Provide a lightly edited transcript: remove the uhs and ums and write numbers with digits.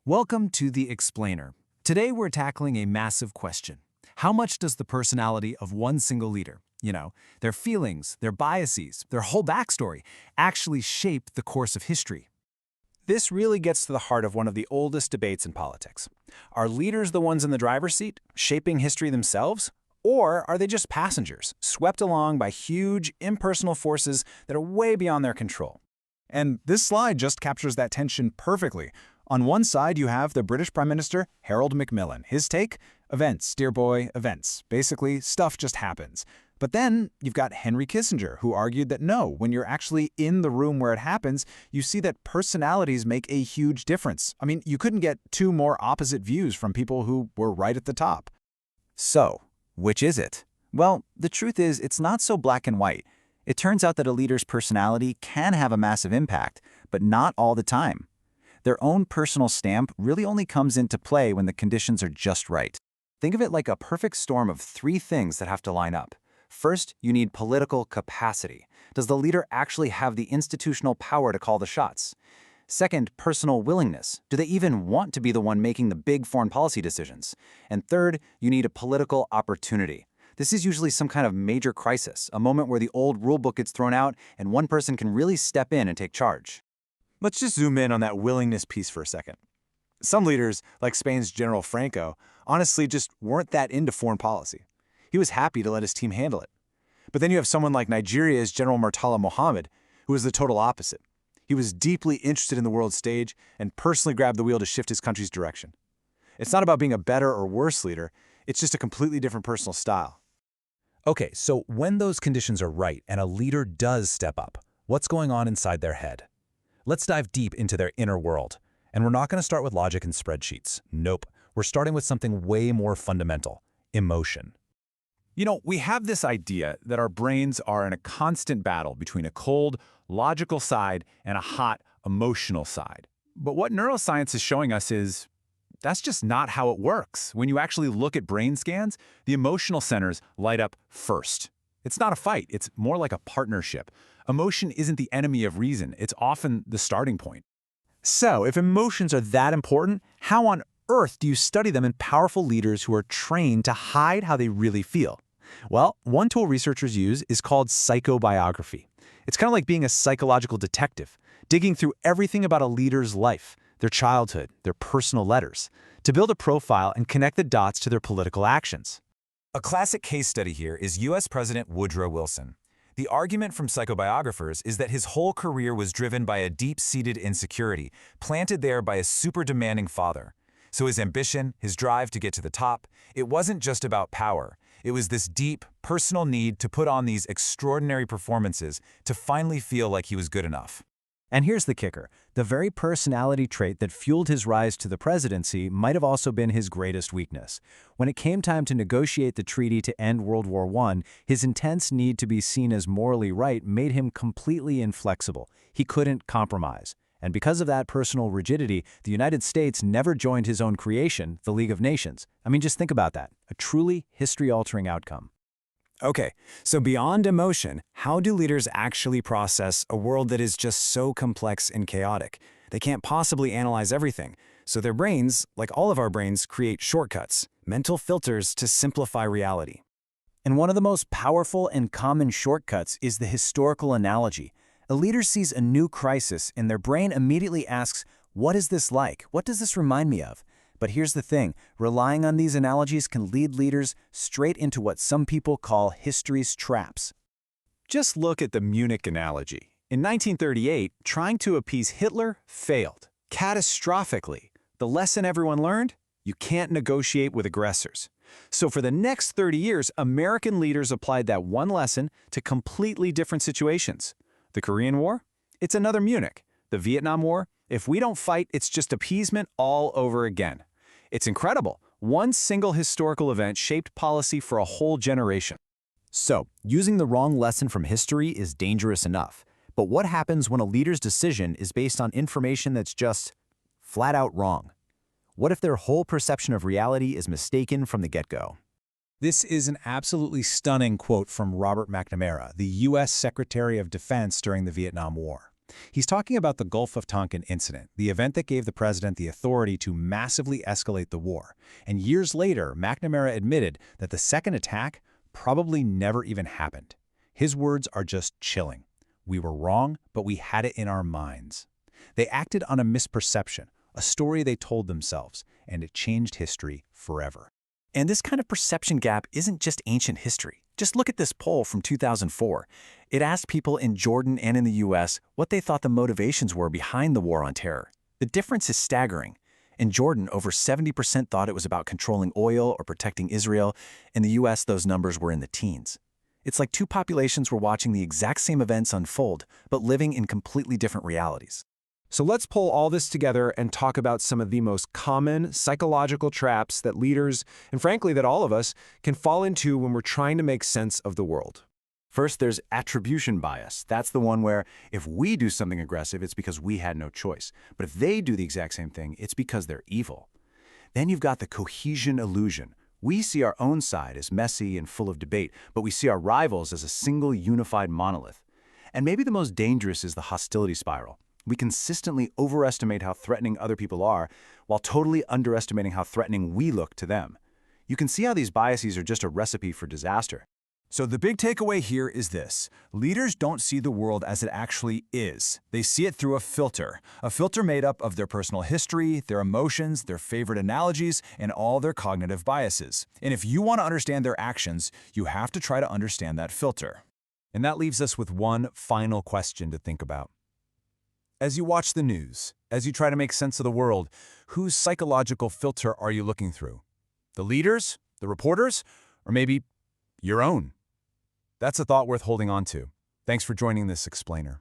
Welcome to The Explainer. Today we're tackling a massive question. How much does the personality of one single leader, their feelings, their biases, their whole backstory, actually shape the course of history? This really gets to the heart of one of the oldest debates in politics. Are leaders the ones in the driver's seat, shaping history themselves? Or are they just passengers, swept along by huge, impersonal forces that are way beyond their control? And this slide just captures that tension perfectly. On one side, you have the British Prime Minister, Harold Macmillan. His take? Events, dear boy, events. Basically, stuff just happens. But then you've got Henry Kissinger, who argued that no, when you're actually in the room where it happens, you see that personalities make a huge difference. I mean, you couldn't get two more opposite views from people who were right at the top. So, which is it? Well, the truth is, it's not so black and white. It turns out that a leader's personality can have a massive impact, but not all the time. Their own personal stamp really only comes into play when the conditions are just right. Think of it like a perfect storm of three things that have to line up. First, you need political capacity. Does the leader actually have the institutional power to call the shots? Second, personal willingness. Do they even want to be the one making the big foreign policy decisions? And third, you need a political opportunity. This is usually some kind of major crisis, a moment where the old rulebook gets thrown out and one person can really step in and take charge. Let's just zoom in on that willingness piece for a second. Some leaders, like Spain's General Franco, honestly just weren't that into foreign policy. He was happy to let his team handle it. But then you have someone like Nigeria's General Murtala Mohammed, who was the total opposite. He was deeply interested in the world stage and personally grabbed the wheel to shift his country's direction. It's not about being a better or worse leader, it's just a completely different personal style. Okay, so when those conditions are right and a leader does step up, what's going on inside their head? Let's dive deep into their inner world. And we're not going to start with logic and spreadsheets. Nope. We're starting with something way more fundamental: emotion. We have this idea that our brains are in a constant battle between a cold, logical side and a hot, emotional side. But what neuroscience is showing us is that's just not how it works. When you actually look at brain scans, the emotional centers light up first. It's not a fight, it's more like a partnership. Emotion isn't the enemy of reason, it's often the starting point. So, if emotions are that important, how on earth do you study them in powerful leaders who are trained to hide how they really feel? Well, one tool researchers use is called psychobiography. It's kind of like being a psychological detective, digging through everything about a leader's life, their childhood, their personal letters, to build a profile and connect the dots to their political actions. A classic case study here is U.S. President Woodrow Wilson. The argument from psychobiographers is that his whole career was driven by a deep-seated insecurity, planted there by a super-demanding father. So his ambition, his drive to get to the top, it wasn't just about power. It was this deep, personal need to put on these extraordinary performances to finally feel like he was good enough. And here's the kicker. The very personality trait that fueled his rise to the presidency might have also been his greatest weakness. When it came time to negotiate the treaty to end World War I, his intense need to be seen as morally right made him completely inflexible. He couldn't compromise. And because of that personal rigidity, the United States never joined his own creation, the League of Nations. I mean, just think about that. A truly history-altering outcome. Okay, so beyond emotion, how do leaders actually process a world that is just so complex and chaotic? They can't possibly analyze everything, so their brains, like all of our brains, create shortcuts, mental filters to simplify reality. And one of the most powerful and common shortcuts is the historical analogy. A leader sees a new crisis and their brain immediately asks, what is this like? What does this remind me of? But here's the thing, relying on these analogies can lead leaders straight into what some people call history's traps. Just look at the Munich analogy. In 1938, trying to appease Hitler failed, catastrophically. The lesson everyone learned? You can't negotiate with aggressors. So for the next 30 years, American leaders applied that one lesson to completely different situations. The Korean War? It's another Munich. The Vietnam War? If we don't fight, it's just appeasement all over again. It's incredible. One single historical event shaped policy for a whole generation. So, using the wrong lesson from history is dangerous enough. But what happens when a leader's decision is based on information that's just flat out wrong? What if their whole perception of reality is mistaken from the get-go? This is an absolutely stunning quote from Robert McNamara, the U.S. Secretary of Defense during the Vietnam War. He's talking about the Gulf of Tonkin incident, the event that gave the president the authority to massively escalate the war. And years later, McNamara admitted that the second attack probably never even happened. His words are just chilling. We were wrong, but we had it in our minds. They acted on a misperception, a story they told themselves, and it changed history forever. And this kind of perception gap isn't just ancient history. Just look at this poll from 2004. It asked people in Jordan and in the US what they thought the motivations were behind the war on terror. The difference is staggering. In Jordan, over 70% thought it was about controlling oil or protecting Israel. In the US, those numbers were in the teens. It's like two populations were watching the exact same events unfold, but living in completely different realities. So let's pull all this together and talk about some of the most common psychological traps that leaders, and frankly that all of us, can fall into when we're trying to make sense of the world. First, there's attribution bias. That's the one where if we do something aggressive, it's because we had no choice. But if they do the exact same thing, it's because they're evil. Then you've got the cohesion illusion. We see our own side as messy and full of debate, but we see our rivals as a single unified monolith. And maybe the most dangerous is the hostility spiral. We consistently overestimate how threatening other people are, while totally underestimating how threatening we look to them. You can see how these biases are just a recipe for disaster. So the big takeaway here is this. Leaders don't see the world as it actually is. They see it through a filter made up of their personal history, their emotions, their favorite analogies, and all their cognitive biases. And if you want to understand their actions, you have to try to understand that filter. And that leaves us with one final question to think about. As you watch the news, as you try to make sense of the world, whose psychological filter are you looking through? The leaders? The reporters? Or maybe your own? That's a thought worth holding on to. Thanks for joining this explainer.